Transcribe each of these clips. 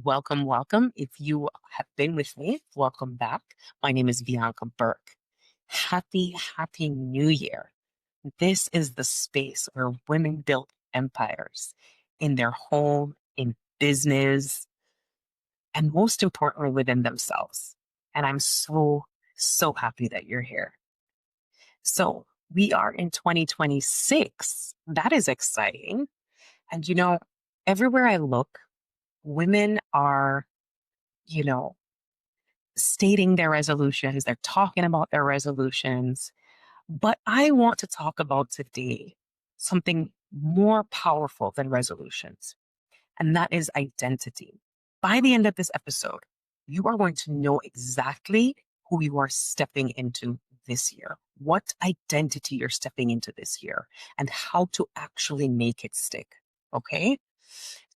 Welcome, welcome. If you have been with me, welcome back. My name is Bianca Burke. Happy New Year. This is the space where women build empires in their home, in business, and most importantly, within themselves. And I'm so happy that you're here. So we are in 2026. That is exciting. And everywhere I look, women are, you know, stating their resolutions, they're talking about their resolutions. But I want to talk about today something more powerful than resolutions, and that is identity. By the end of this episode, you are going to know exactly who you are stepping into this year, what identity you're stepping into this year, and how to actually make it stick. Okay?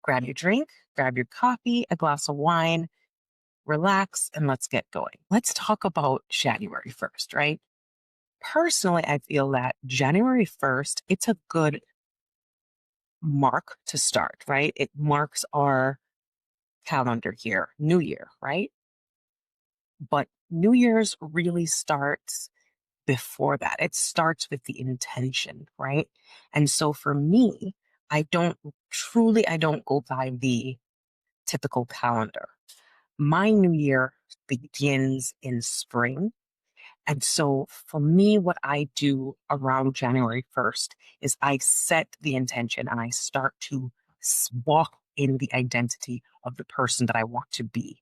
Grab your drink, grab your coffee, a glass of wine, relax, and let's get going. Let's talk about January 1st, right? Personally, I feel that January 1st, it's a good mark to start, right? It marks our calendar year, New Year, right? But New Year's really starts before that. It starts with the intention, right? And so for me, I don't go by the typical calendar. My new year begins in spring. And so for me, what I do around January 1st is I set the intention and I start to walk in the identity of the person that I want to be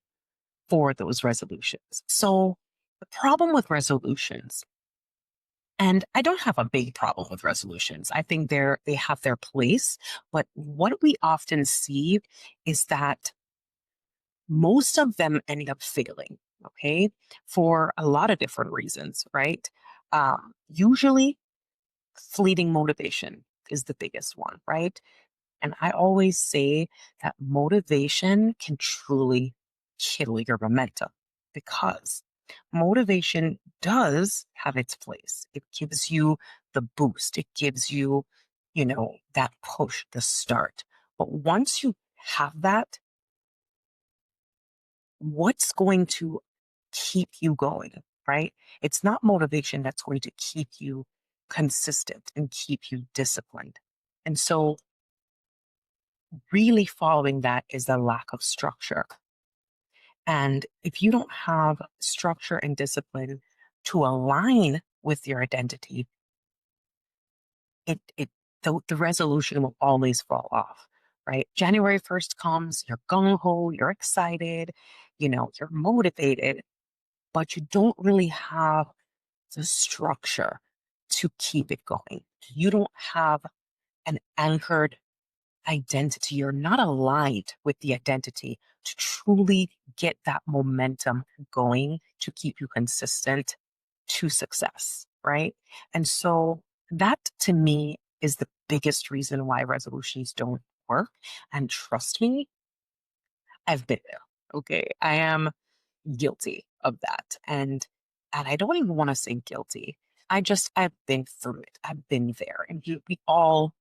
for those resolutions. So the problem with resolutions, and I don't have a big problem with resolutions. I think they have their place, but what we often see is that most of them end up failing, okay, for a lot of different reasons, right? Usually, fleeting motivation is the biggest one, right? And I always say that motivation can truly kill your momentum because motivation does have its place. It gives you the boost, it gives you, that push, the start. But once you have that, what's going to keep you going, right? It's not motivation that's going to keep you consistent and keep you disciplined. And so, really following that is a lack of structure. And if you don't have structure and discipline to align with your identity, the resolution will always fall off, right? January 1st comes, you're gung ho, you're excited, you're motivated, but you don't really have the structure to keep it going. You don't have an anchored identity. You're not aligned with the identity to truly get that momentum going to keep you consistent to success, right? And so that to me is the biggest reason why resolutions don't work. And trust me, I've been there. Okay. I am guilty of that. And I don't even want to say guilty. I've been through it. I've been there. And we all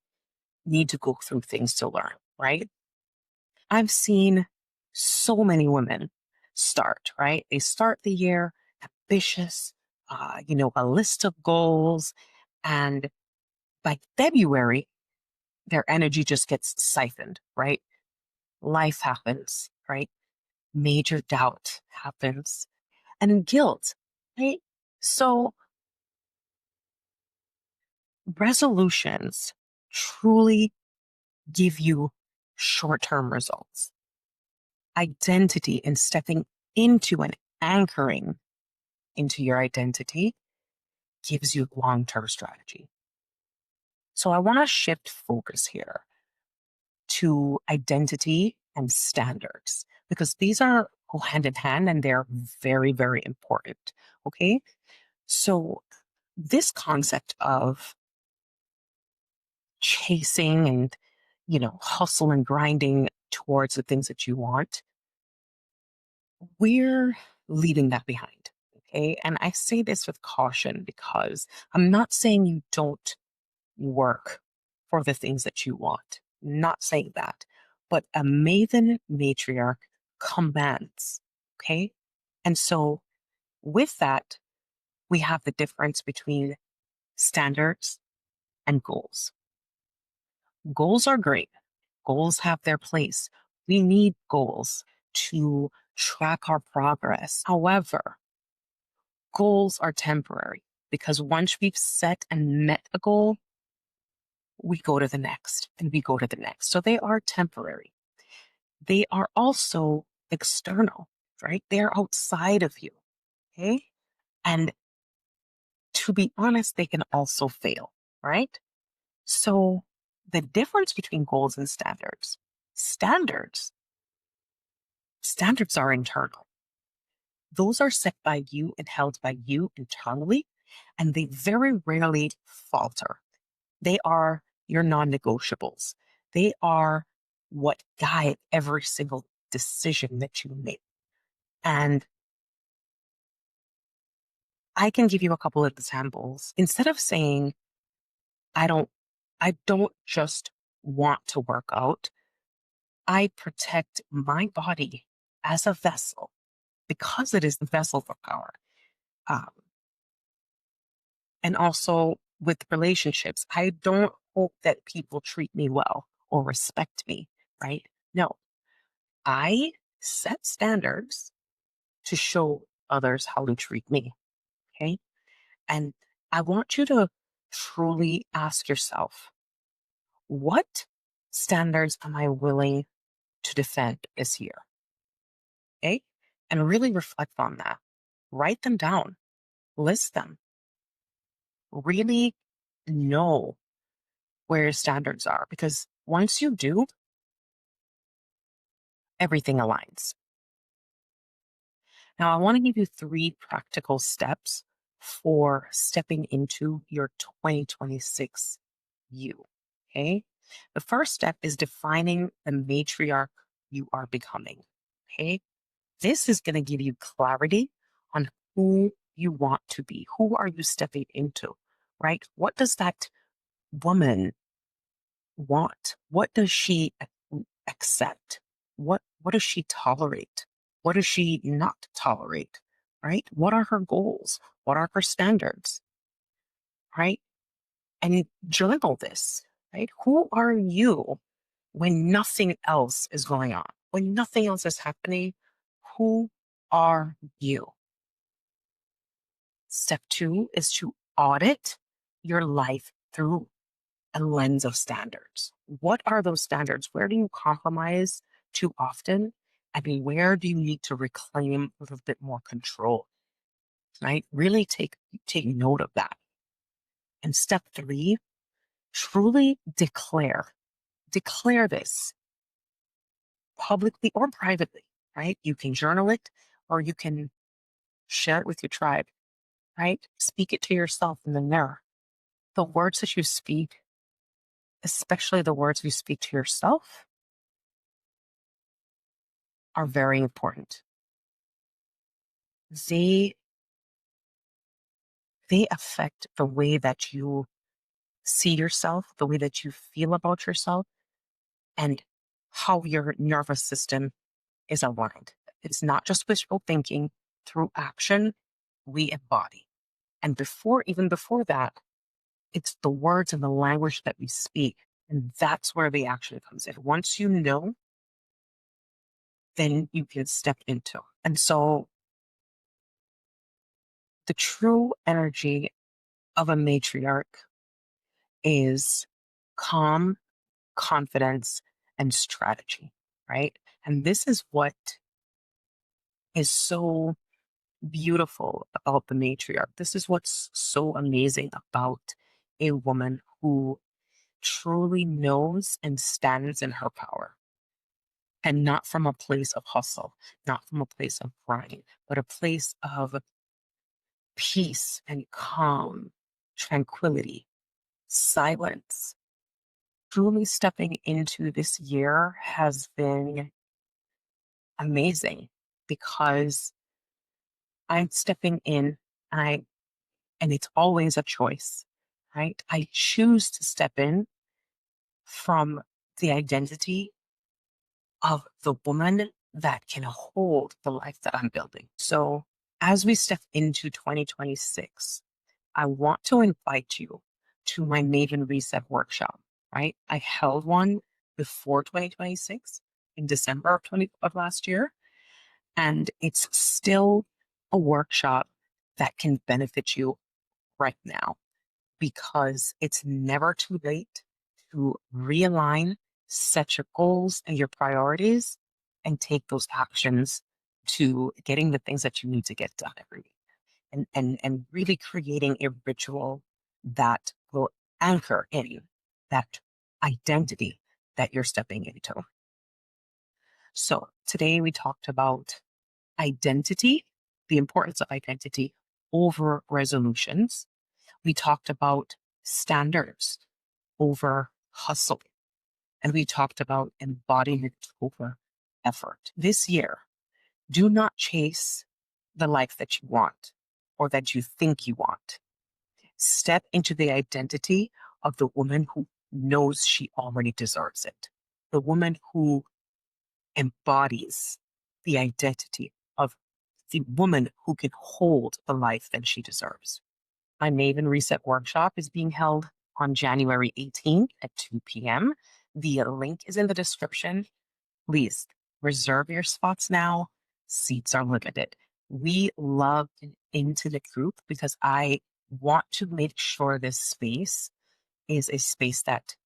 need to go through things to learn, right? I've seen so many women start, right? They start the year ambitious, a list of goals. And by February, their energy just gets siphoned, right? Life happens, right? Major doubt happens and guilt, right? So resolutions truly give you short term results. Identity and stepping into and anchoring into your identity gives you long term strategy. So I want to shift focus here to identity and standards because these are go hand in hand and they're very important. Okay. So this concept of chasing and, hustle and grinding towards the things that you want, we're leaving that behind. Okay. And I say this with caution because I'm not saying you don't work for the things that you want. Not saying that. But a maven matriarch commands. Okay. And so with that, we have the difference between standards and goals. Goals are great. Goals have their place. We need goals to track our progress. However, goals are temporary because once we've set and met a goal, we go to the next and we go to the next. So they are temporary. They are also external, right? They're outside of you. Okay. And to be honest, they can also fail, right? So the difference between goals and standards, standards are internal. Those are set by you and held by you internally, and they very rarely falter. They are your non negotiables. They are what guide every single decision that you make. And I can give you a couple of examples. Instead of saying, I don't, I don't just want to work out, I protect my body as a vessel because it is the vessel for power. Um, and also with relationships, I don't hope that people treat me well or respect me, right? No, I set standards to show others how to treat me. Okay. And I want you to truly ask yourself, what standards am I willing to defend this year? Okay. And really reflect on that. Write them down, list them, really know where your standards are. Because once you do, everything aligns. Now, I want to give you 3 practical steps for stepping into your 2026 you. Okay. The first step is defining the matriarch you are becoming. Okay. This is going to give you clarity on who you want to be. Who are you stepping into? Right? What does that woman want? What does she accept? What does she tolerate? What does she not tolerate? Right? What are her goals? What are her standards? Right? And journal this, right? Who are you when nothing else is going on? When nothing else is happening, who are you? Step 2 is to audit your life through a lens of standards. What are those standards? Where do you compromise too often? I mean, where do you need to reclaim a little bit more control? Right? Really take note of that. And step 3, truly declare this publicly or privately, right? You can journal it or you can share it with your tribe, right? Speak it to yourself in the mirror. The words that you speak, especially the words you speak to yourself, are very important. They they affect the way that you see yourself, the way that you feel about yourself, and how your nervous system is aligned. It's not just wishful thinking. Through action, we embody. And even before that, it's the words and the language that we speak. And that's where the action comes in. Once you know, then you can step into. And so the true energy of a matriarch is calm, confidence, and strategy, right? And this is what is so beautiful about the matriarch. This is what's so amazing about a woman who truly knows and stands in her power. And not from a place of hustle, not from a place of grind, but a place of peace and calm, tranquility, silence. Truly stepping into this year has been amazing because I'm stepping in and it's always a choice, right? I choose to step in from the identity of the woman that can hold the life that I'm building. So, as we step into 2026, I want to invite you to my Maven Reset workshop, right? I held one before 2026 in December of last year, and it's still a workshop that can benefit you right now because it's never too late to realign, set your goals and your priorities, and take those actions to getting the things that you need to get done every week. And really creating a ritual that will anchor in that identity that you're stepping into. So today we talked about identity, the importance of identity over resolutions. We talked about standards over hustle. And we talked about embodiment over effort. This year, do not chase the life that you want or that you think you want. Step into the identity of the woman who knows she already deserves it, the woman who embodies the identity of the woman who can hold the life that she deserves. My Maven Reset workshop is being held on January 18th at 2 p.m. The link is in the description. Please reserve your spots now. Seats are limited. We love an intimate group because I want to make sure this space is a space that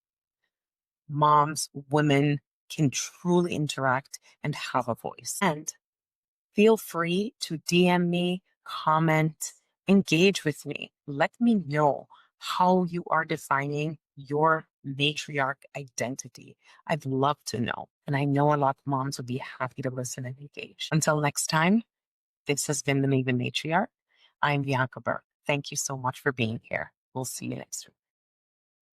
moms, women can truly interact and have a voice. And feel free to DM me, comment, engage with me. Let me know how you are defining your matriarch identity. I'd love to know. And I know a lot of moms would be happy to listen and engage. Until next time, this has been the Maven Matriarch. I'm Bianca Burke. Thank you so much for being here. We'll see you next week.